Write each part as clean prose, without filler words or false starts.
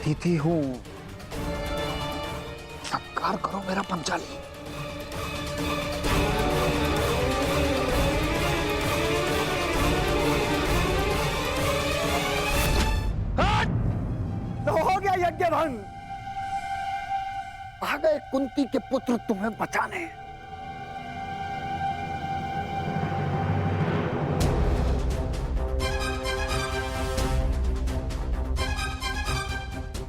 अतिथि हूं, सत्कार करो मेरा पंचाली। तो हो गया यज्ञ भंग। आ गए कुंती के पुत्र तुम्हें बचाने।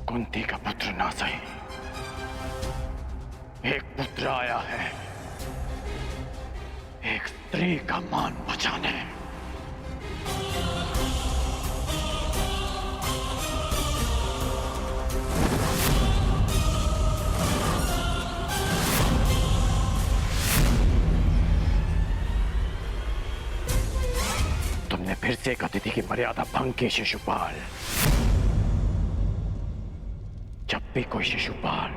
कुंती का पुत्र ना सही, एक पुत्र आया है, एक स्त्री का मान बचाने। तुमने फिर से एक अतिथि की मर्यादा भंग की शिशुपाल। जब भी कोई शिशुपाल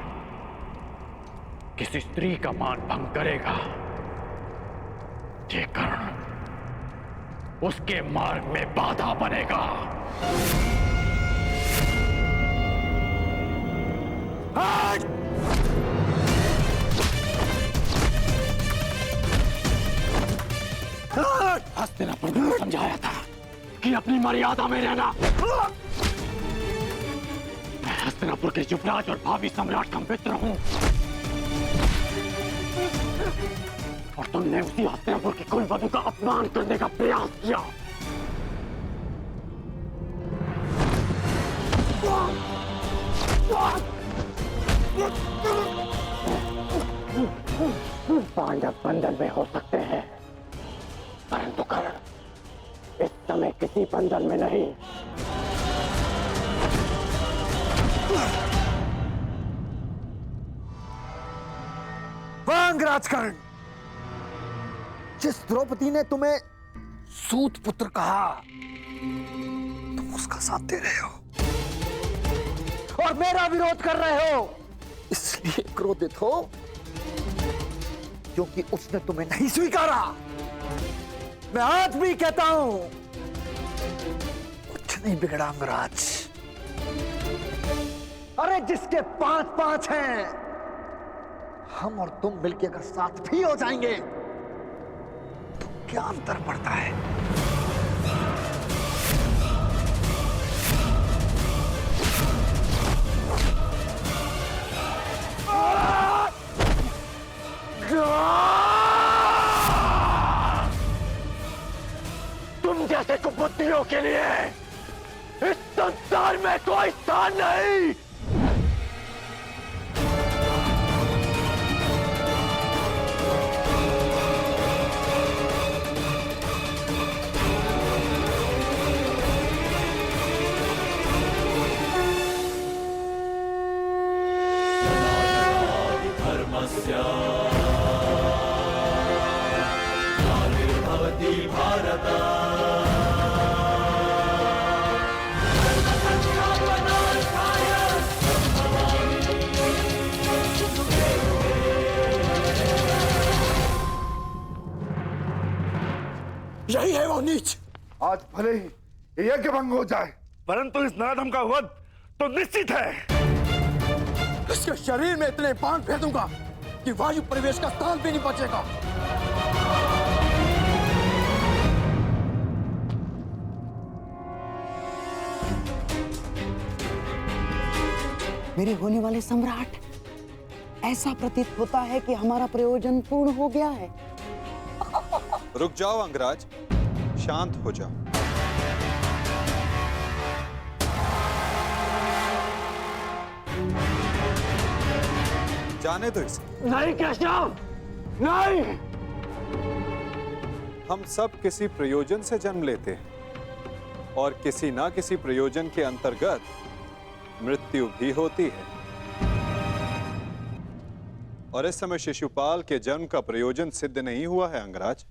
किसी स्त्री का मान भंग करेगा, ये कर्ण उसके मार्ग में बाधा बनेगा। हस्तिनापुर ने समझाया था कि अपनी मर्यादा में रहना। मैं हस्तिनापुर के युवराज और भावी सम्राट का मित्र हूं, और तुमने उसी हस्तिनापुर की कुलवधू का अपमान करने का प्रयास किया। पांडव बंधन में हो सकते हैं, परंतु कर्ण इस समय किसी बंधन में नहीं। राजकर्ण, जिस द्रौपदी ने तुम्हें सूत पुत्र कहा, तुम उसका साथ दे रहे हो और मेरा विरोध कर रहे हो। इसलिए क्रोधित हो क्योंकि उसने तुम्हें नहीं स्वीकारा। मैं आज भी कहता हूं, कुछ नहीं बिगड़ा अंगराज। अरे जिसके 5-5 हैं, हम और तुम मिलकर अगर साथ भी हो जाएंगे तो क्या अंतर पड़ता है? तुम जैसे कुबुद्धियों के लिए इस संसार में कोई स्थान नहीं। भारत यही है वो नीच। आज भले ही यज्ञ भंग हो जाए, परंतु इस नराधम का वध तो निश्चित है। इसके शरीर में इतने बाण फेंकूंगा कि वायु प्रवेश का स्थान भी नहीं बचेगा। मेरे होने वाले सम्राट, ऐसा प्रतीत होता है कि हमारा प्रयोजन पूर्ण हो गया है। रुक जाओ अंगराज, शांत हो जाओ। जाने दो इसे। नहीं केशव, नहीं। हम सब किसी प्रयोजन से जन्म लेते हैं और किसी ना किसी प्रयोजन के अंतर्गत मृत्यु भी होती है। और इस समय शिशुपाल के जन्म का प्रयोजन सिद्ध नहीं हुआ है अंगराज,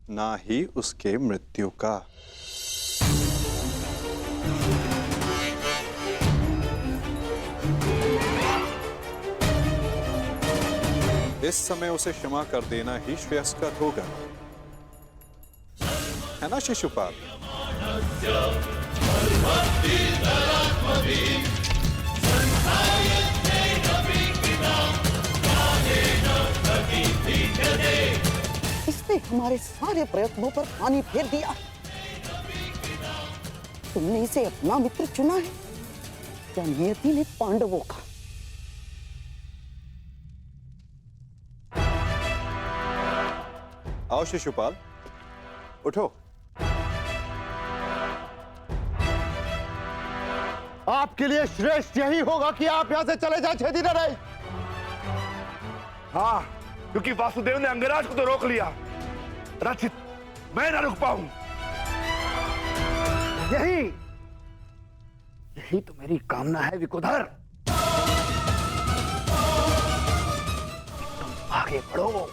ना ही उसके मृत्यु का। इस समय उसे क्षमा कर देना ही श्रेयस्कर होगा, है ना शिशुपाल? इसने हमारे सारे प्रयत्नों पर पानी फेर दिया। तुमने इसे अपना मित्र चुना है या नियति ने पांडवों का? आओ शिशुपाल, उठो। आपके लिए श्रेष्ठ यही होगा कि आप यहां से चले जाए छेदी नरेश। हाँ, क्योंकि वासुदेव ने अंगराज को तो रोक लिया, रचित मैं ना रुक पाऊं। यही तो मेरी कामना है विकुधर। तुम आगे बढ़ो,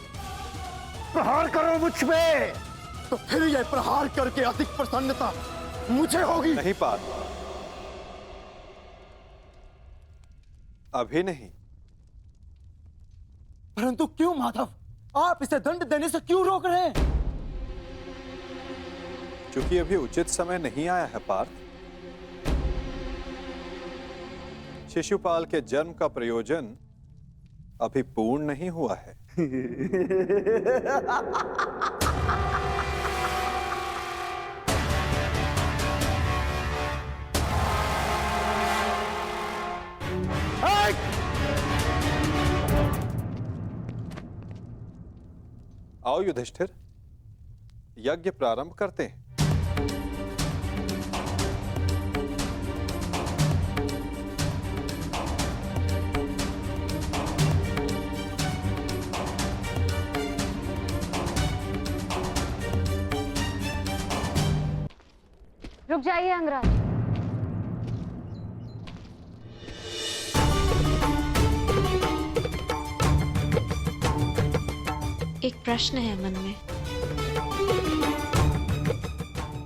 प्रहार करो मुझ पे, तो फिर यह प्रहार करके अधिक प्रसन्नता मुझे होगी। नहीं पाल, अभी नहीं। परंतु क्यों माधव, आप इसे दंड देने से क्यों रोक रहे हैं? क्योंकि अभी उचित समय नहीं आया है पार्थ। शिशुपाल के जन्म का प्रयोजन अभी पूर्ण नहीं हुआ है। आओ युधिष्ठिर, यज्ञ प्रारंभ करते हैं। रुक जाइए अंगराज। एक प्रश्न है मन में।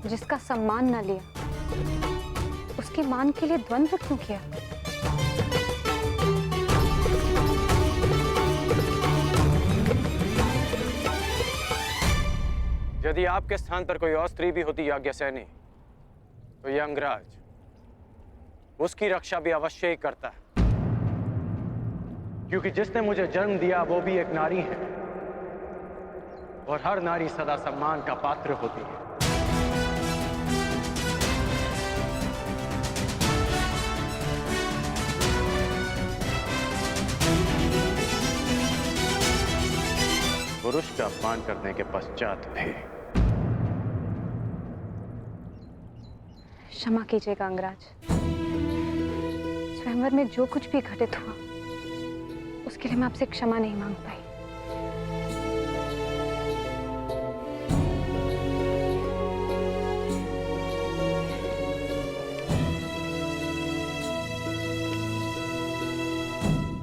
जिसका सम्मान न लिया, उसके मान के लिए द्वंद्व क्यों किया? यदि आपके स्थान पर कोई और स्त्री भी होती याज्ञसेनी, तो यह अंगराज उसकी रक्षा भी अवश्य ही करता है, क्योंकि जिसने मुझे जन्म दिया वो भी एक नारी है, और हर नारी सदा सम्मान का पात्र होती है। पुरुष का अपमान करने के पश्चात भी। क्षमा कीजिएगा अंगराज, स्वयंवर में जो कुछ भी घटित हुआ उसके लिए मैं आपसे क्षमा नहीं मांग पाई।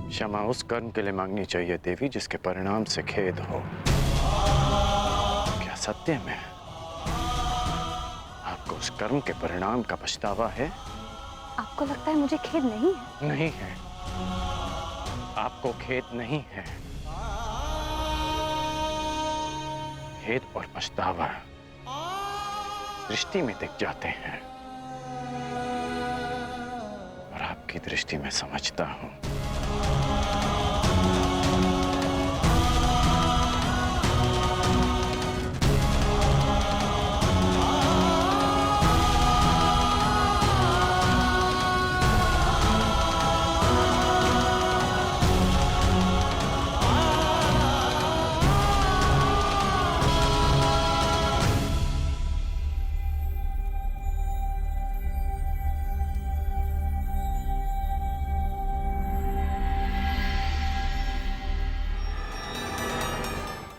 क्षमा उस कर्म के लिए मांगनी चाहिए देवी जिसके परिणाम से खेद हो। क्या सत्य में आपको उस कर्म के परिणाम का पछतावा है? आपको लगता है मुझे खेद नहीं है? नहीं है, आपको खेद नहीं है। खेद और पछतावा दृष्टि में दिख जाते हैं, और आपकी दृष्टि में समझता हूं।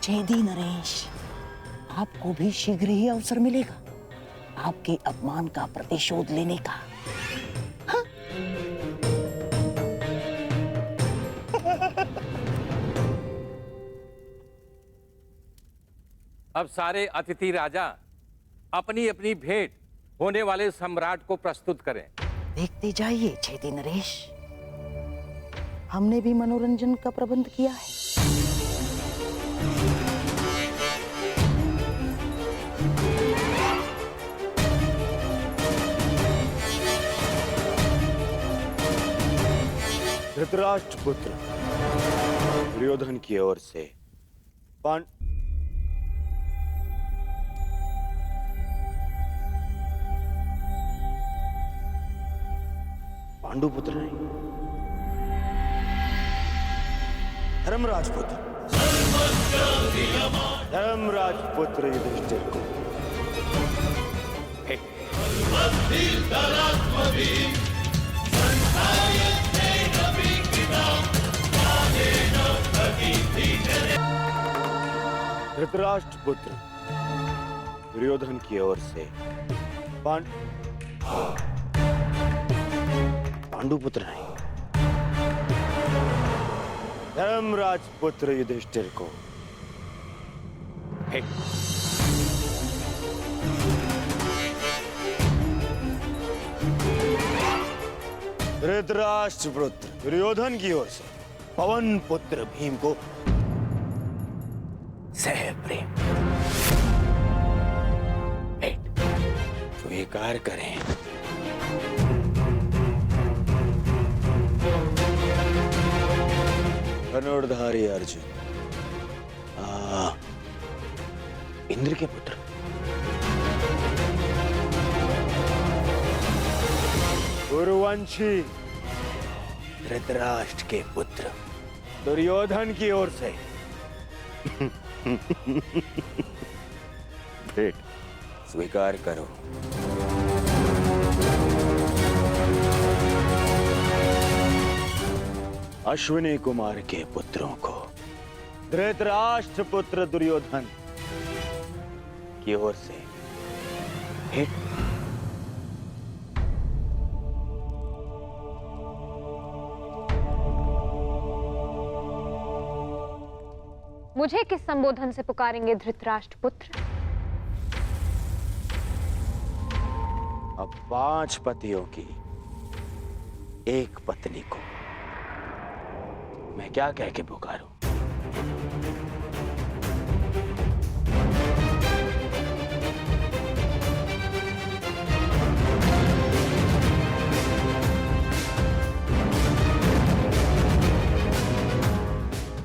छेदी नरेश, आपको भी शीघ्र ही अवसर मिलेगा आपके अपमान का प्रतिशोध लेने का। हाँ? अब सारे अतिथि राजा अपनी अपनी भेंट होने वाले सम्राट को प्रस्तुत करें। देखते जाइए छेदी नरेश, हमने भी मनोरंजन का प्रबंध किया है। धृतराष्ट्र पुत्र दुर्योधन की ओर से पांडुपुत्र नहीं, धर्मराज पुत्र युधिष्ठिर को धृतराष्ट्र पुत्र दुर्योधन की ओर से पांडुपुत्र नहीं, धर्मराज पुत्र युधिष्ठिर को धृतराष्ट्र पुत्र दुर्योधन की ओर से पवन पुत्र भीम को सह प्रेम स्वीकार करें। धनुर्धारी अर्जुन, इंद्र के पुत्र, उर्वंशी धृतराष्ट्र के पुत्र दुर्योधन की ओर से भेंट स्वीकार करो। अश्विनी कुमार के पुत्रों को धृतराष्ट्र पुत्र दुर्योधन की ओर से भेंट। मुझे किस संबोधन से पुकारेंगे धृतराष्ट्र पुत्र? अब 5 पतियों की एक पत्नी को मैं क्या कह के पुकारूं?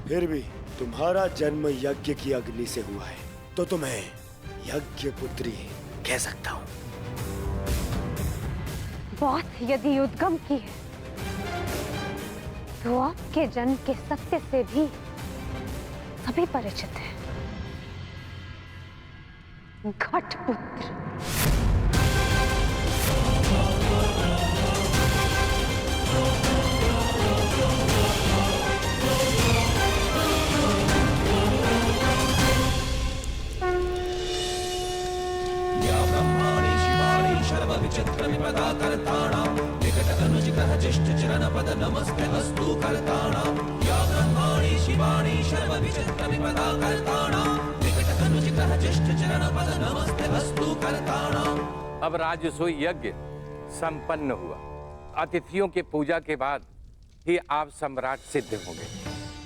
फिर भी तुम्हारा जन्म यज्ञ की अग्नि से हुआ है तो तुम्हें यज्ञ पुत्री कह सकता हूं। बात यदि उद्गम की है तो आपके जन्म के सत्य से भी सभी परिचित हैं। घटपुत्र। अब राजसूय यज्ञ संपन्न हुआ। अतिथियों के पूजा के बाद ही आप सम्राट सिद्ध होंगे।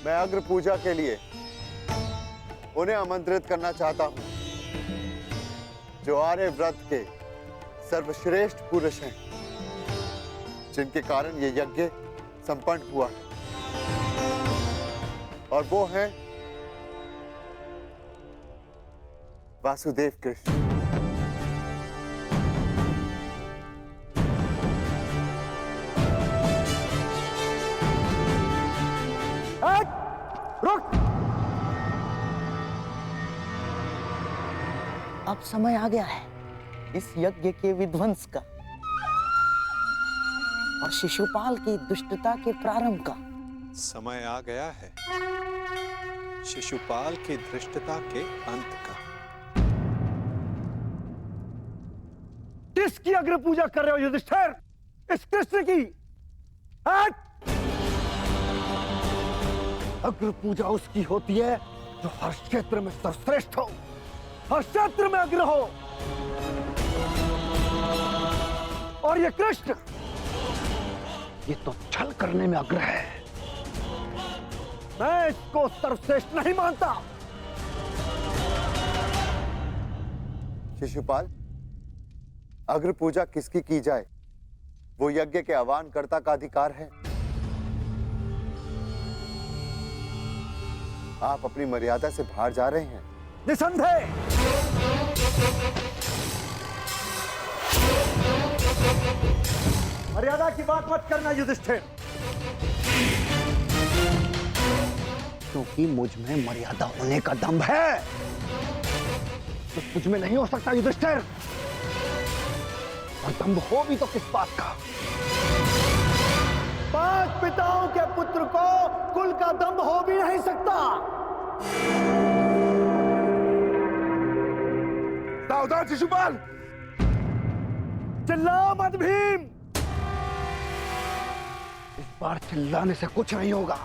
मैं अग्र पूजा के लिए उन्हें आमंत्रित करना चाहता हूं जो आर्य व्रत के सर्वश्रेष्ठ पुरुष हैं, जिनके कारण ये यज्ञ संपन्न हुआ है, और वो हैं वासुदेव कृष्ण। रुक! अब समय आ गया है इस यज्ञ के विध्वंस का और शिशुपाल की दुष्टता के प्रारंभ का। समय आ गया है शिशुपाल की धृष्टता के अंत का। किसकी अग्र पूजा कर रहे हो युधिष्ठिर? इस कृष्ण की? अग्र पूजा उसकी होती है जो हर क्षेत्र में सर्वश्रेष्ठ हो, हर क्षेत्र में अग्र हो। और ये कृष्ण, ये तो छल करने में अग्र है। मैं इसको सर्वश्रेष्ठ नहीं मानता। शिशुपाल, अग्र पूजा किसकी की जाए वो यज्ञ के आह्वानकर्ता का अधिकार है। आप अपनी मर्यादा से बाहर जा रहे हैं। निसंदेह। मर्यादा की बात मत करना युधिष्ठिर, क्योंकि मुझ में मर्यादा होने का दम है, तो तुझ में नहीं हो सकता युधिष्ठिर। और दम हो भी तो किस बात का? 5 पिताओं के पुत्र को कुल का दम हो भी नहीं सकता। सावधान शिशुपाल। चिल्ला मत भीम। इस बार चिल्लाने से कुछ नहीं होगा,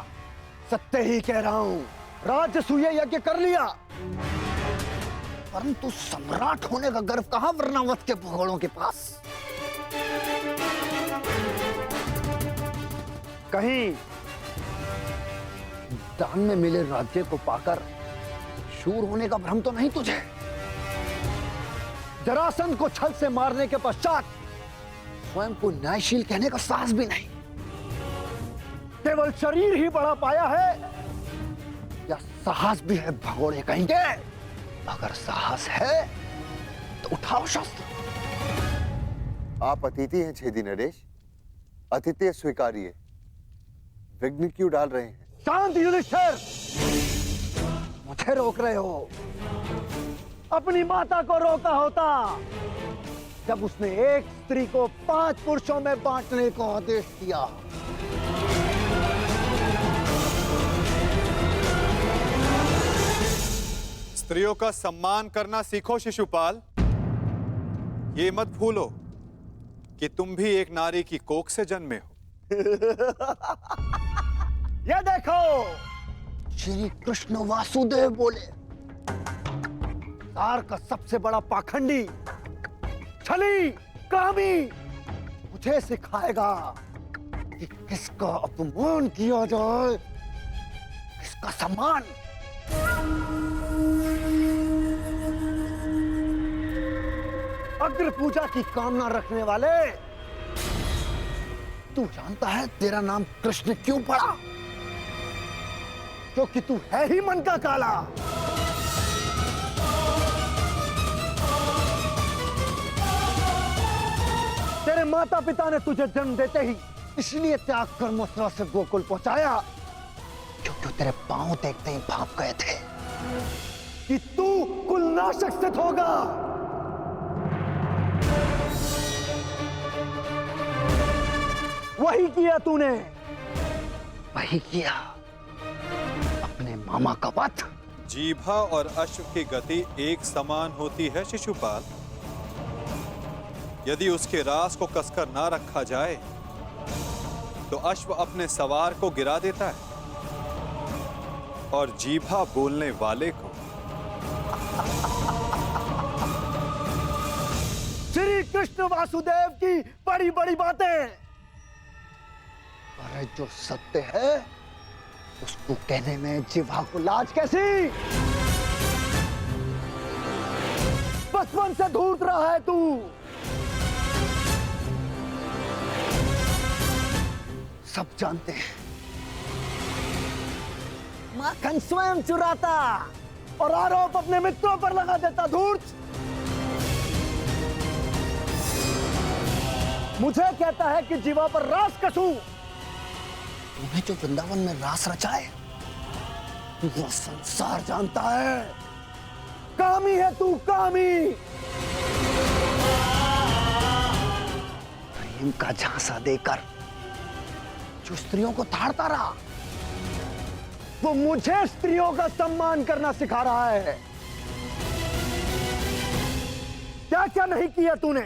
सत्य ही कह रहा हूं। राजसूय यज्ञ कर लिया, परंतु सम्राट होने का गर्व कहां वर्णावत के घोड़ों के पास? कहीं दान में मिले राज्य को पाकर शूर होने का भ्रम तो नहीं तुझे? जरासंध को छल से मारने के पश्चात स्वयं को न्यायशील कहने का साहस भी नहीं। केवल शरीर ही बढ़ा पाया है या साहस भी है भगोड़े कहेंगे? अगर साहस है तो उठाओ शस्त्र। आप अतिथि हैं छेदी नरेश, अतिथि स्वीकारिए। विघ्न क्यों डाल रहे हैं? शांत युधिष्ठिर, मुझे रोक रहे हो। अपनी माता को रोका होता जब उसने एक स्त्री को 5 पुरुषों में बांटने को आदेश दिया। स्त्रियों का सम्मान करना सीखो शिशुपाल। ये मत भूलो कि तुम भी एक नारी की कोख से जन्मे हो। ये देखो, श्री कृष्ण वासुदेव बोले, तार का सबसे बड़ा पाखंडी, छली, कामी मुझे सिखाएगा कि किसका अपमान किया जाए, किसका सम्मान। अग्र पूजा की कामना रखने वाले, तू जानता है तेरा नाम कृष्ण क्यों पड़ा? क्योंकि तू है ही मन का काला। तेरे माता पिता ने तुझे जन्म देते ही इसलिए त्याग कर मथुरा से गोकुल पहुंचाया, क्योंकि तेरे पांव देखते ही भाप गए थे कि तू कुलनाशक सिद्ध होगा। वही किया तूने, वही किया, अपने मामा का वध। जीभा और अश्व की गति एक समान होती है शिशुपाल। यदि उसके रास को कसकर ना रखा जाए तो अश्व अपने सवार को गिरा देता है और जीभा बोलने वाले को। श्री कृष्ण वासुदेव की बड़ी बड़ी बातें, अरे जो सत्य है उसको कहने में जिह्वा को लाज कैसी? बचपन से ढूंढ रहा है तू। सब जानते हैं माखन स्वयं चुराता और आरोप अपने मित्रों पर लगा देता। धूर्त मुझे कहता है कि जीवा पर रास कसूं। तूने जो वृंदावन में रास रचा है वो संसार जानता है। कामी है तू, कामी। प्रेम का झांसा देकर जो स्त्रियों को ताड़ता रहा, वो मुझे स्त्रियों का सम्मान करना सिखा रहा है। क्या क्या नहीं किया तूने?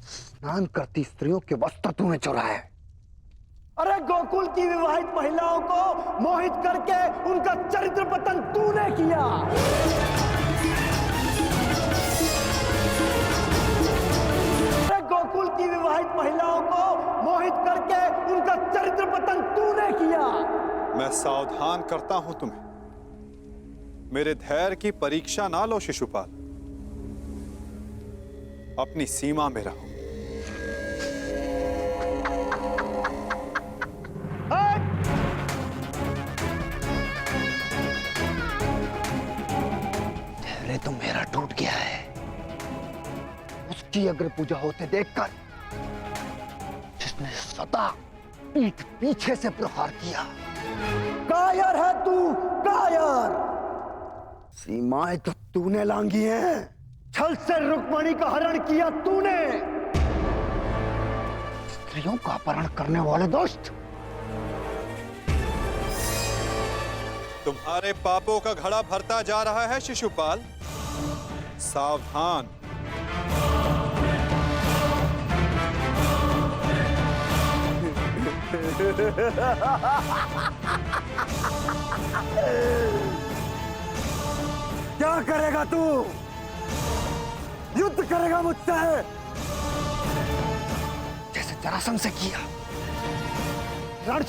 स्नान करती स्त्रियों के वस्त्र तूने चुराए। अरे गोकुल की विवाहित महिलाओं को मोहित करके उनका चरित्र पतन तूने किया। अरे गोकुल की विवाहित महिलाओं को मोहित करके उनका चरित्र पतन तूने किया। मैं सावधान करता हूं तुम्हें, मेरे धैर्य की परीक्षा ना लो शिशुपाल। अपनी सीमा में रहो। घेरा टूट गया है। उसकी अग्र पूजा होते देखकर जिसने सदा पीठ पीछे से प्रहार किया, कायर है तू, कायर। सीमाएं तो तूने लांगी हैं, छल से रुक्मणी का हरण किया तूने। स्त्रियों का अपहरण करने वाले दोस्त, तुम्हारे पापों का घड़ा भरता जा रहा है शिशुपाल, सावधान। क्या करेगा तू? युद्ध करेगा मुझसे जैसे जरासंध से किया? रण